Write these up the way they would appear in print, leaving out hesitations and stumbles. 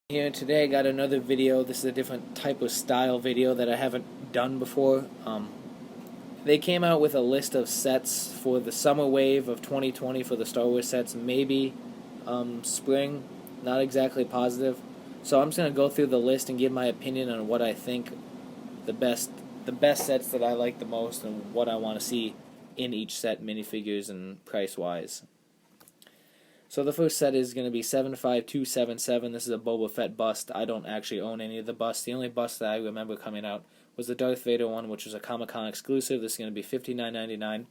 Here today I got another video. This is a different type of style video that I haven't done before. They came out with a list of sets for the summer wave of 2020 for the Star Wars sets, maybe spring, not exactly positive. So I'm just gonna go through the list and give my opinion on what I think the best sets that I like the most and what I want to see in each set, minifigures and price wise. So the first set is going to be 75277. This is a Boba Fett bust. I don't actually own any of the busts. The only bust that I remember coming out was the Darth Vader one, which was a Comic-Con exclusive. This is going to be $59.99. Kind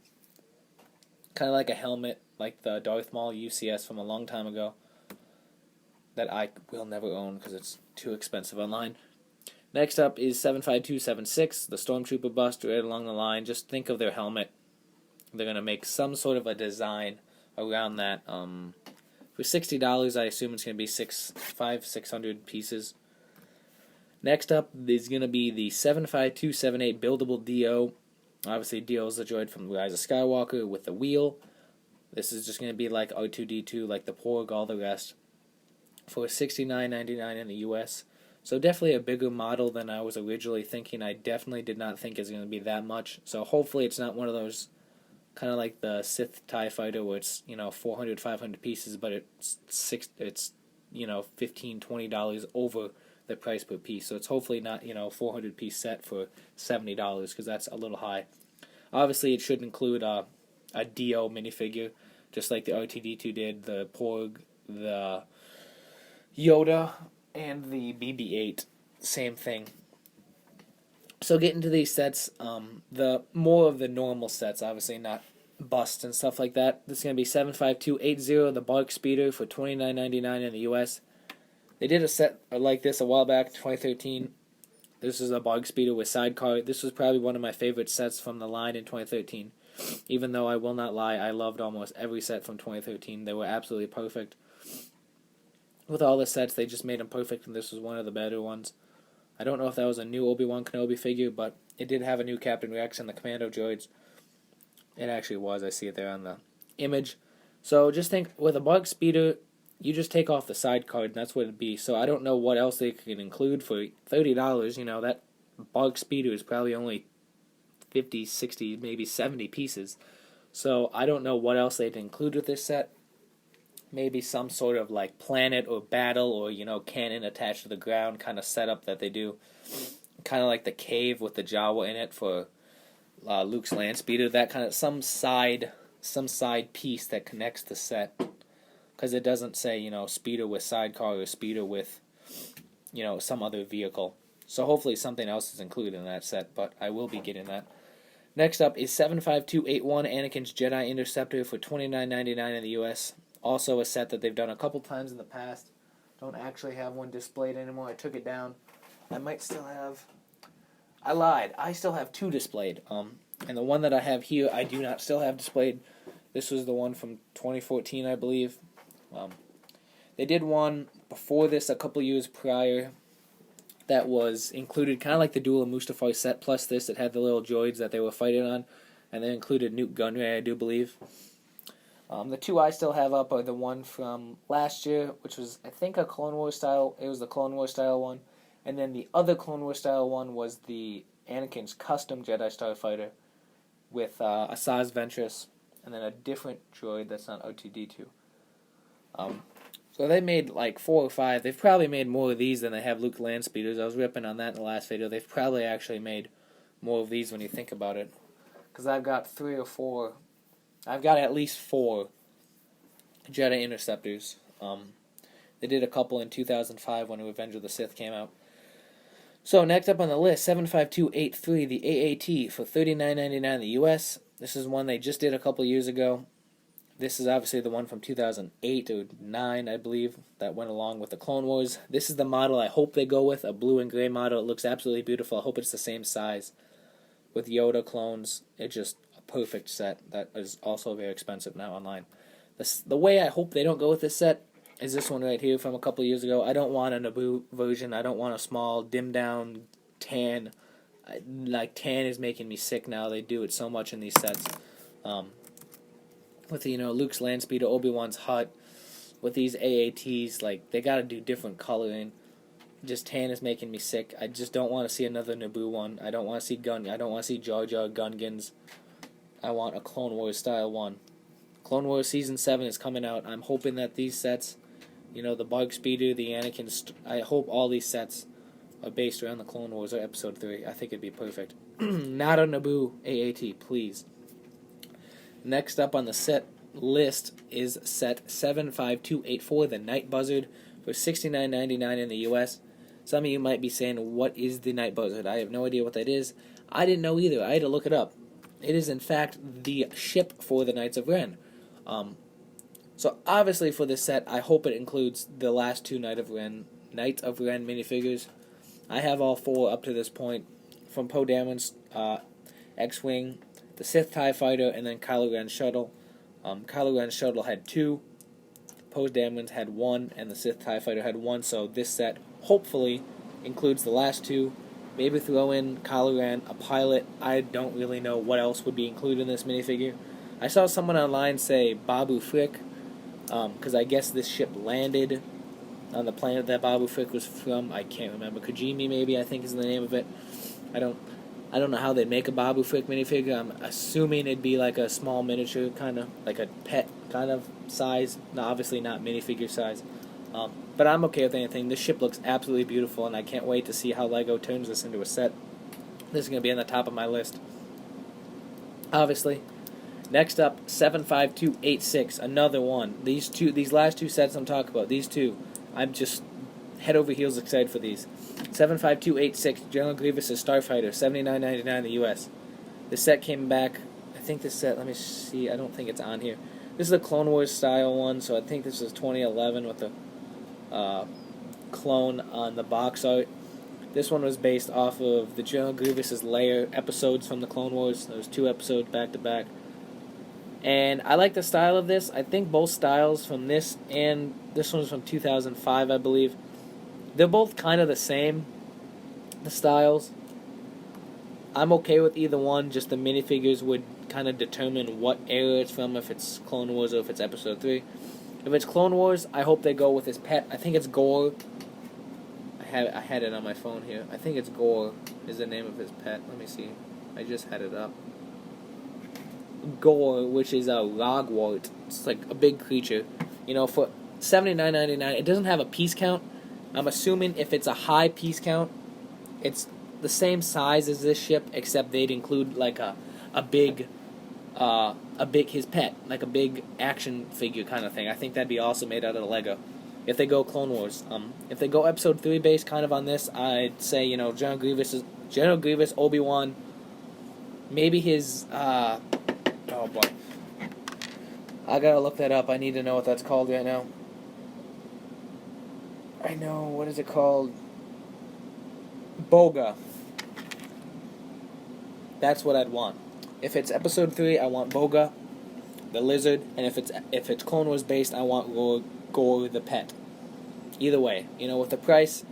of like a helmet, like the Darth Maul UCS from a long time ago, that I will never own because it's too expensive online. Next up is 75276, the Stormtrooper bust right along the line. Just think of their helmet. They're going to make some sort of a design around that. For $60, I assume it's going to be 600 pieces. Next up is going to be the 75278 buildable Dio. Obviously, Dio is the droid from Rise of Skywalker with the wheel. This is just going to be like R2-D2, like the Porg, all the rest, for $69.99 in the US. So definitely a bigger model than I was originally thinking. I definitely did not think it's going to be that much. So hopefully it's not one of those kind of like the Sith TIE Fighter where it's 400 500 pieces, but it's $15 $20 over the price per piece. So it's hopefully not 400 piece set for $70 because that's a little high. Obviously it should include a Dio minifigure just like the R2-D2 did, the Porg, the Yoda, and the BB-8. Same thing. So getting to these sets, the more of the normal sets, obviously not busts and stuff like that. This is going to be 75280, the BARC Speeder for $29.99 in the US. They did a set like this a while back, 2013. This is a BARC Speeder with sidecar. This was probably one of my favorite sets from the line in 2013. Even though I will not lie, I loved almost every set from 2013. They were absolutely perfect. With all the sets, they just made them perfect, and this was one of the better ones. I don't know if that was a new Obi-Wan Kenobi figure, but it did have a new Captain Rex and the Commando droids. It actually was. I see it there on the image. So just think, with a BARC Speeder, you just take off the side card, and that's what it'd be. So I don't know what else they could include for $30. That BARC Speeder is probably only 50, 60, maybe 70 pieces. So I don't know what else they'd include with this set. Maybe some sort of like planet or battle or cannon attached to the ground kind of setup that they do, kind of like the cave with the Jawa in it for Luke's land speeder. That kind of some side piece that connects the set, because it doesn't say speeder with sidecar or speeder with some other vehicle. So hopefully something else is included in that set, but I will be getting that. Next up is 75281, Anakin's Jedi Interceptor for $29.99 in the US. Also a set that they've done a couple times in the past. Don't actually have one displayed anymore. I took it down. I might still have... I lied. I still have two displayed. And the one that I have here, I do not still have displayed. This was the one from 2014, I believe. They did one before this, a couple years prior, that was included kind of like the Duel of Mustafar set, plus this. It had the little droids that they were fighting on, and they included Nute Gunray, I do believe. The two I still have up are the one from last year, which was, I think, a Clone Wars style. It was the Clone Wars style one. And then the other Clone Wars style one was the Anakin's custom Jedi Starfighter with Asajj Ventress, and then a different droid that's not R2-D2. So they made like 4 or 5. They've probably made more of these than they have Luke land speeders. I was ripping on that in the last video. They've probably actually made more of these when you think about it. Because I've got 3 or 4... I've got at least 4 Jedi Interceptors. They did a couple in 2005 when Revenge of the Sith came out. So next up on the list, 75283, the AAT for $39.99 in the US. This is one they just did a couple years ago. This is obviously the one from 2008 or 9, I believe, that went along with the Clone Wars. This is the model I hope they go with, a blue and gray model. It looks absolutely beautiful. I hope it's the same size. With Yoda clones, it's just a perfect set that is also very expensive now online. The way I hope they don't go with this set is this one right here from a couple years ago. I don't want a Naboo version. I don't want a small, dimmed-down tan. Tan is making me sick now. They do it so much in these sets. With Luke's land speeder, Obi-Wan's hut, with these AATs, like, they gotta do different coloring. Just tan is making me sick. I just don't want to see another Naboo one. I don't want to see I don't want to see Jar Jar Gungans. I want a Clone Wars style one. Clone Wars Season 7 is coming out. I'm hoping that these sets, the Bark Speeder, the Anakin, I hope all these sets are based around the Clone Wars or Episode 3. I think it'd be perfect. Not a Naboo AAT, please. Next up on the set list is set 75284, the Night Buzzard, for $69.99 in the US. Some of you might be saying, what is the Night Buzzard? I have no idea what that is. I didn't know either. I had to look it up. It is, in fact, the ship for the Knights of Ren. So, obviously, for this set, I hope it includes the last two Knights of Ren minifigures. I have all four up to this point, from Poe Dameron's X-Wing, the Sith TIE Fighter, and then Kylo Ren's shuttle. Kylo Ren's shuttle had two, Poe Dameron's had one, and the Sith TIE Fighter had one, so this set hopefully includes the last two. Maybe throw in Kylo Ren, a pilot. I don't really know what else would be included in this minifigure. I saw someone online say Babu Frick, because I guess this ship landed on the planet that Babu Frick was from. I can't remember. Kajimi, maybe, I think is the name of it. I don't know how they'd make a Babu Frick minifigure. I'm assuming it'd be like a small miniature, kind of, like a pet kind of size. No, obviously not minifigure size. But I'm okay with anything. This ship looks absolutely beautiful, and I can't wait to see how LEGO turns this into a set. This is going to be on the top of my list. Obviously. Next up, 75286, another one. These last two sets I'm talking about, these two, I'm just head over heels excited for these. 75286, General Grievous' Starfighter, $79.99 in the US. This set came back, I think this set, let me see, I don't think it's on here. This is a Clone Wars style one, so I think this is 2011 with the clone on the box art. This one was based off of the General Grievous' lair episodes from the Clone Wars. There was 2 episodes back to back. And I like the style of this. I think both styles from this and this one's from 2005, I believe. They're both kind of the same, the styles. I'm okay with either one, just the minifigures would kind of determine what era it's from, if it's Clone Wars or if it's Episode 3. If it's Clone Wars, I hope they go with his pet. I think it's Gore. I had it on my phone here. I think it's Gore is the name of his pet. Let me see. I just had it up. Gore, which is a Rogwart. It's like a big creature. For $79.99, it doesn't have a piece count. I'm assuming if it's a high piece count, it's the same size as this ship, except they'd include like a big his pet, like a big action figure kind of thing. I think that'd be also made out of Lego. If they go Clone Wars, if they go Episode 3 based kind of on this, I'd say General Grievous, Obi-Wan, maybe his oh boy, I gotta look that up. I need to know what that's called right now. I know, what is it called? Boga. That's what I'd want. If it's Episode 3, I want Boga, the lizard, and if it's Clone Wars based, I want Gore the pet. Either way, with the price,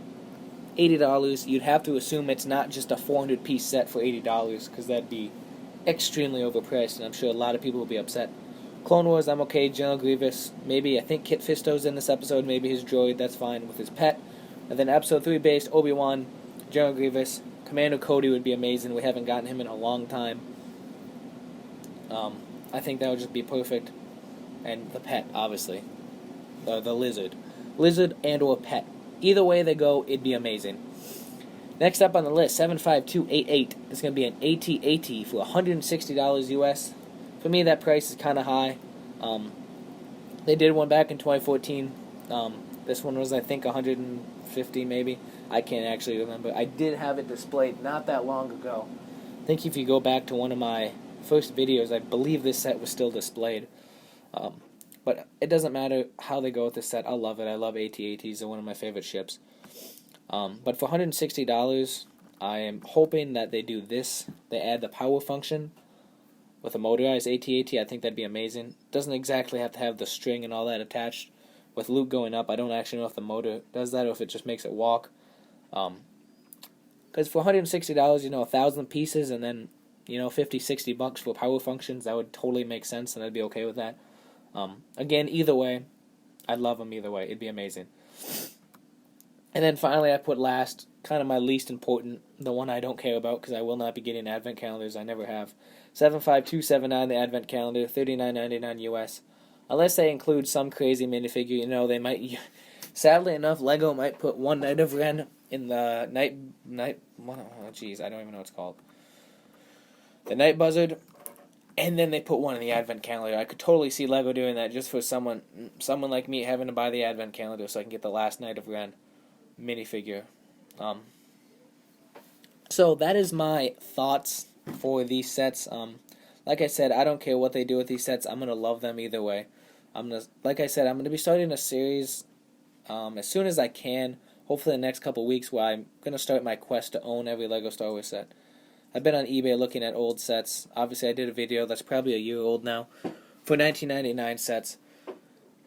$80, you'd have to assume it's not just a 400-piece set for $80, because that'd be extremely overpriced, and I'm sure a lot of people will be upset. Clone Wars, I'm okay. General Grievous, maybe, I think Kit Fisto's in this episode, maybe his droid, that's fine, with his pet. And then Episode 3 based, Obi-Wan, General Grievous, Commander Cody would be amazing. We haven't gotten him in a long time. I think that would just be perfect. And the pet, obviously. The lizard. Lizard and or pet. Either way they go, it'd be amazing. Next up on the list, 75288. It's going to be an AT-AT for $160 US. For me, that price is kind of high. They did one back in 2014. This one was, I think, $150 maybe. I can't actually remember. I did have it displayed not that long ago. I think if you go back to one of my first videos, I believe this set was still displayed. But it doesn't matter how they go with this set. I love it. I love AT-ATs. They're one of my favorite ships. But for $160, I am hoping that they do this. They add the power function with a motorized AT-AT. I think that'd be amazing. Doesn't exactly have to have the string and all that attached. With Luke going up, I don't actually know if the motor does that or if it just makes it walk. Because for $160, 1,000 pieces and then, $50-$60 for power functions, that would totally make sense and I'd be okay with that. Again, either way, I'd love them either way. It'd be amazing. And then finally, I put last, kind of my least important, the one I don't care about because I will not be getting advent calendars. I never have. 75279, the advent calendar, $39.99 US. Unless they include some crazy minifigure, you know, they might. Sadly enough, Lego might put one Knight of Ren in the oh jeez, I don't even know what it's called. The Night Buzzard, and then they put one in the advent calendar. I could totally see Lego doing that just for someone like me having to buy the advent calendar so I can get the last Knight of Ren minifigure. So that is my thoughts for these sets. Like I said, I don't care what they do with these sets. I'm gonna love them either way. Like I said, I'm gonna be starting a series as soon as I can. Hopefully, the next couple weeks, where I'm gonna start my quest to own every Lego Star Wars set. I've been on eBay looking at old sets. Obviously, I did a video that's probably a year old now for 1999 sets.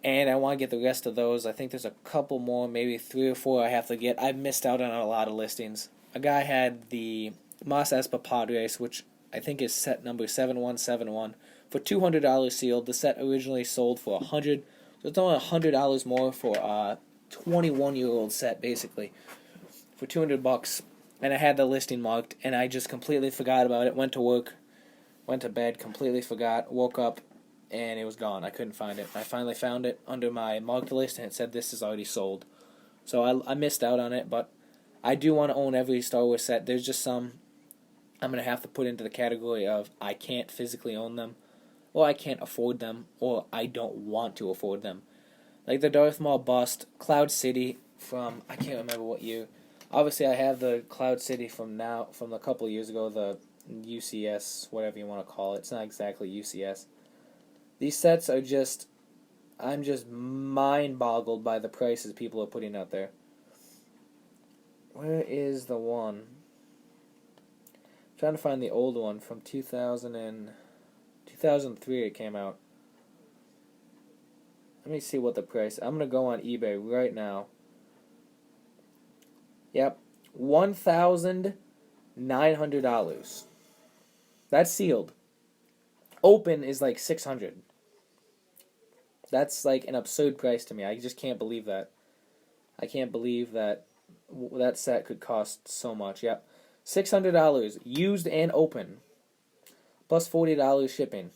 And I want to get the rest of those. I think there's a couple more, maybe 3 or 4 I have to get. I've missed out on a lot of listings. A guy had the Mos Espa Pod Race, which I think is set number 7171, for $200 sealed. The set originally sold for $100, so it's only $100 more for a 21-year-old set, basically, for $200. And I had the listing marked, and I just completely forgot about it. Went to work, went to bed, completely forgot, woke up, and it was gone. I couldn't find it. I finally found it under my marked list, and it said this is already sold. So I missed out on it, but I do want to own every Star Wars set. There's just some I'm going to have to put into the category of I can't physically own them, or I can't afford them, or I don't want to afford them. Like the Darth Maul bust, Cloud City from, I can't remember what year. Obviously, I have the Cloud City from a couple of years ago, the UCS, whatever you want to call it. It's not exactly UCS. These sets are just, I'm just mind-boggled by the prices people are putting out there. Where is the one? I'm trying to find the old one from 2003 it came out. Let me see what the price. I'm going to go on eBay right now. Yep, $1,900. That's sealed. Open is like $600. That's like an absurd price to me. I just can't believe that. I can't believe that that set could cost so much. Yep, $600 used and open, plus $40 shipping.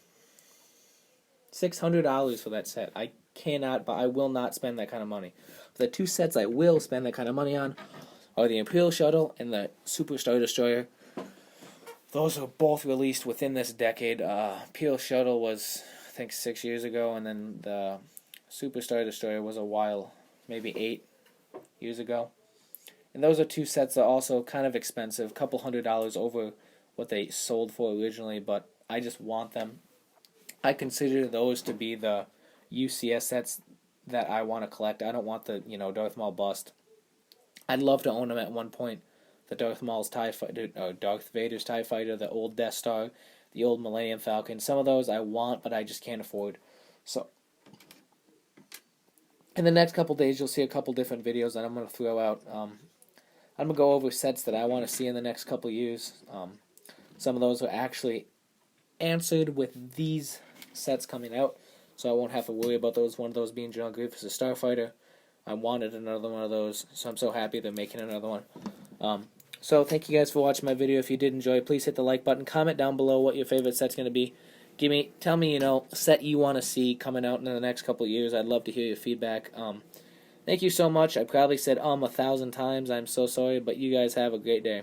$600 for that set. I cannot, but I will not spend that kind of money. The 2 sets I will spend that kind of money on are the Imperial Shuttle and the Super Star Destroyer. Those are both released within this decade. Imperial Shuttle was, I think, 6 years ago, and then the Super Star Destroyer was a while, maybe 8 years ago. And those are 2 sets that are also kind of expensive, a couple $100 over what they sold for originally, but I just want them. I consider those to be the UCS sets that I want to collect. I don't want the, Darth Maul bust. I'd love to own them at one point. The Darth Maul's TIE Fighter, or Darth Vader's TIE Fighter, the old Death Star, the old Millennium Falcon. Some of those I want, but I just can't afford. So, in the next couple days, you'll see a couple different videos that I'm going to throw out. I'm going to go over sets that I want to see in the next couple years. Some of those are actually answered with these sets coming out, so I won't have to worry about those. One of those being General Grievous' Starfighter. I wanted another one of those, so I'm so happy they're making another one. So thank you guys for watching my video. If you did enjoy, please hit the like button. Comment down below what your favorite set's going to be. Tell me, a set you want to see coming out in the next couple of years. I'd love to hear your feedback. Thank you so much. I probably said 1,000 times. I'm so sorry, but you guys have a great day.